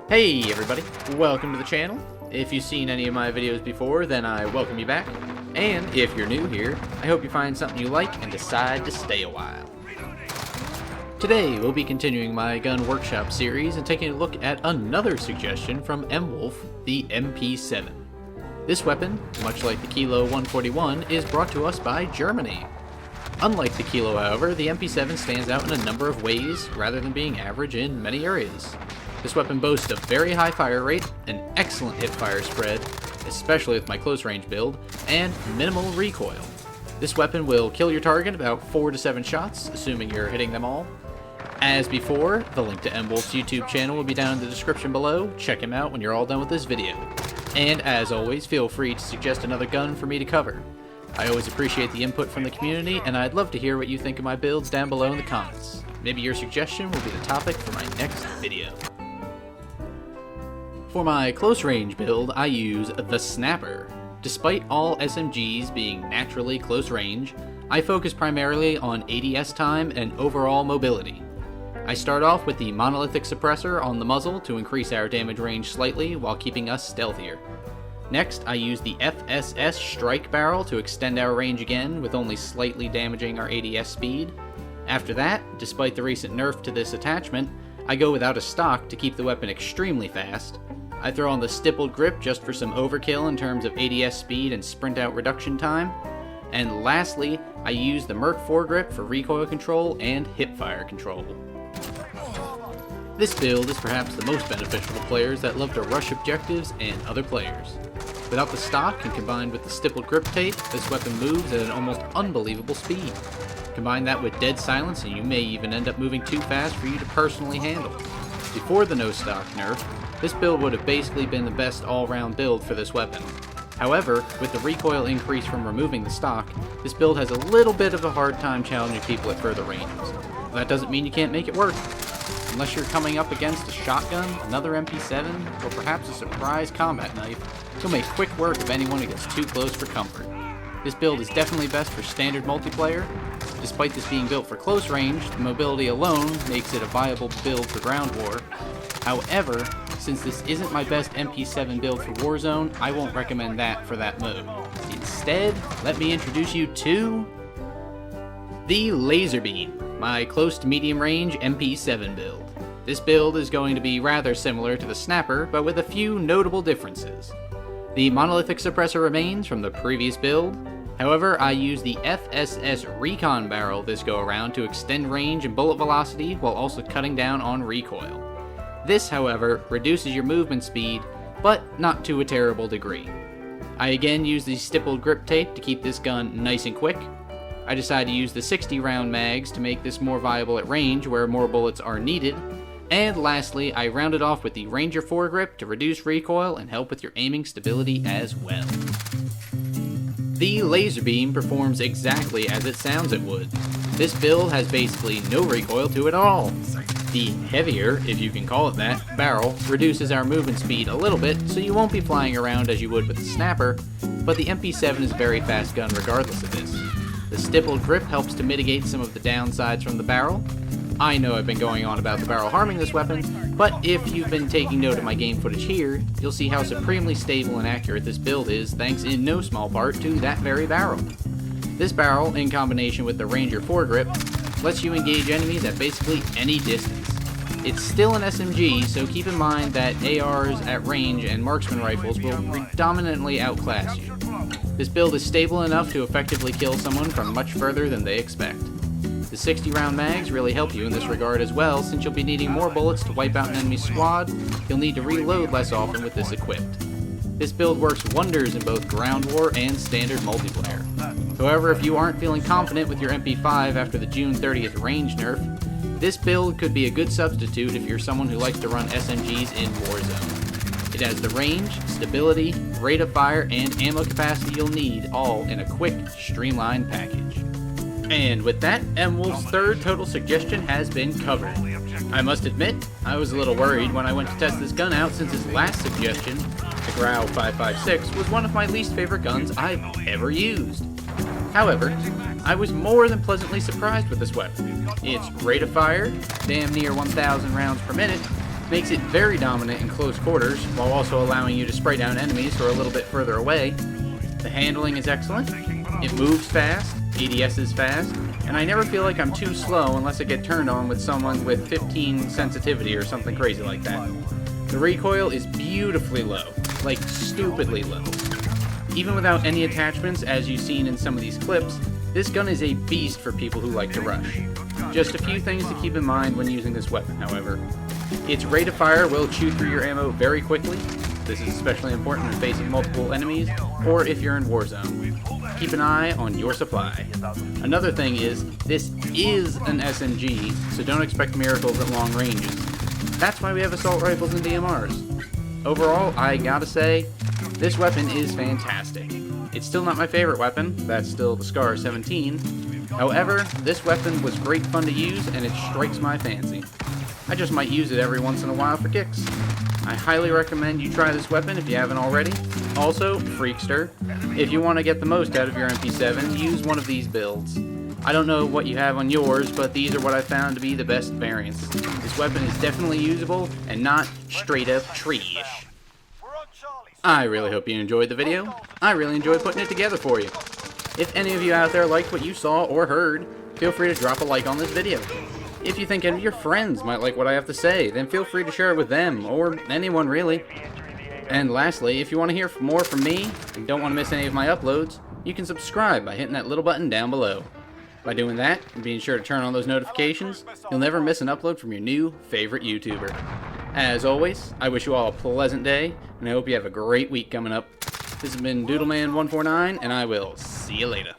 Hey everybody, welcome to the channel. If you've seen any of my videos before, then I welcome you back. And if you're new here, I hope you find something you like and decide to stay a while. Today we'll be continuing my gun workshop series and taking a look at another suggestion from M-Wolf, the MP7. This weapon, much like the Kilo 141, is brought to us by Germany. Unlike the Kilo, however, the MP7 stands out in a number of ways rather than being average in many areas. This weapon boasts a very high fire rate, an excellent hip-fire spread, especially with my close-range build, and minimal recoil. This weapon will kill your target about 4 to 7 shots, assuming you're hitting them all. As before, the link to M-Wolf's YouTube channel will be down in the description below. Check him out when you're all done with this video. And as always, feel free to suggest another gun for me to cover. I always appreciate the input from the community, and I'd love to hear what you think of my builds down below in the comments. Maybe your suggestion will be the topic for my next video. For my close-range build, I use the Snapper. Despite all SMGs being naturally close-range, I focus primarily on ADS time and overall mobility. I start off with the monolithic suppressor on the muzzle to increase our damage range slightly while keeping us stealthier. Next, I use the FSS strike barrel to extend our range again with only slightly damaging our ADS speed. After that, despite the recent nerf to this attachment, I go without a stock to keep the weapon extremely fast. I throw on the stippled grip just for some overkill in terms of ADS speed and sprint out reduction time. And lastly, I use the Merc foregrip for recoil control and hip-fire control. This build is perhaps the most beneficial to players that love to rush objectives and other players. Without the stock and combined with the stippled grip tape, this weapon moves at an almost unbelievable speed. Combine that with dead silence and you may even end up moving too fast for you to personally handle. Before the no stock nerf, this build would have basically been the best all-round build for this weapon. However, with the recoil increase from removing the stock, this build has a little bit of a hard time challenging people at further ranges. That doesn't mean you can't make it work. Unless you're coming up against a shotgun, another MP7, or perhaps a surprise combat knife, you'll make quick work of anyone who gets too close for comfort. This build is definitely best for standard multiplayer. Despite this being built for close range, the mobility alone makes it a viable build for ground war. However, since this isn't my best MP7 build for Warzone, I won't recommend that for that mode. Instead, let me introduce you to the Laser Beam, my close to medium range MP7 build. This build is going to be rather similar to the Snapper, but with a few notable differences. The monolithic suppressor remains from the previous build. However, I use the FSS Recon barrel this go around to extend range and bullet velocity while also cutting down on recoil. This, however, reduces your movement speed, but not to a terrible degree. I again use the stippled grip tape to keep this gun nice and quick. I decided to use the 60 round mags to make this more viable at range where more bullets are needed. And lastly, I rounded off with the Ranger foregrip to reduce recoil and help with your aiming stability as well. The Laser Beam performs exactly as it sounds it would. This build has basically no recoil to it at all. The heavier, if you can call it that, barrel reduces our movement speed a little bit, so you won't be flying around as you would with the Snapper, but the MP7 is a very fast gun regardless of this. The stippled grip helps to mitigate some of the downsides from the barrel. I know I've been going on about the barrel harming this weapon, but if you've been taking note of my game footage here, you'll see how supremely stable and accurate this build is thanks in no small part to that very barrel. This barrel, in combination with the Ranger foregrip, lets you engage enemies at basically any distance. It's still an SMG, so keep in mind that ARs at range and marksman rifles will predominantly outclass you. This build is stable enough to effectively kill someone from much further than they expect. The 60 round mags really help you in this regard as well, since you'll be needing more bullets to wipe out an enemy squad. You'll need to reload less often with this equipped. This build works wonders in both ground war and standard multiplayer. However, if you aren't feeling confident with your MP5 after the June 30th range nerf, this build could be a good substitute if you're someone who likes to run SMGs in Warzone. It has the range, stability, rate of fire, and ammo capacity you'll need, all in a quick, streamlined package. And with that, M-Wolf's third total suggestion has been covered. I must admit, I was a little worried when I went to test this gun out since his last suggestion, the Grau 5.56, was one of my least favorite guns I've ever used. However, I was more than pleasantly surprised with this weapon. Its rate of fire, damn near 1,000 rounds per minute, makes it very dominant in close quarters, while also allowing you to spray down enemies who are a little bit further away. The handling is excellent, it moves fast, ADS is fast, and I never feel like I'm too slow unless I get turned on with someone with 15 sensitivity or something crazy like that. The recoil is beautifully low, like stupidly low. Even without any attachments, as you've seen in some of these clips, this gun is a beast for people who like to rush. Just a few things to keep in mind when using this weapon, however. Its rate of fire will chew through your ammo very quickly. This is especially important when facing multiple enemies, or if you're in Warzone. Keep an eye on your supply. Another thing is, this is an SMG, so don't expect miracles at long ranges. That's why we have assault rifles and DMRs. Overall, I gotta say, this weapon is fantastic. It's still not my favorite weapon, that's still the Scar 17. However, this weapon was great fun to use and it strikes my fancy. I just might use it every once in a while for kicks. I highly recommend you try this weapon if you haven't already. Also, Freakster, if you want to get the most out of your MP7, use one of these builds. I don't know what you have on yours, but these are what I found to be the best variants. This weapon is definitely usable and not straight up trash. I really hope you enjoyed the video. I really enjoyed putting it together for you. If any of you out there liked what you saw or heard, feel free to drop a like on this video. If you think any of your friends might like what I have to say, then feel free to share it with them, or anyone really. And lastly, if you want to hear more from me, and don't want to miss any of my uploads, you can subscribe by hitting that little button down below. By doing that, and being sure to turn on those notifications, you'll never miss an upload from your new favorite YouTuber. As always, I wish you all a pleasant day, and I hope you have a great week coming up. This has been Doodleman149, and I will see you later.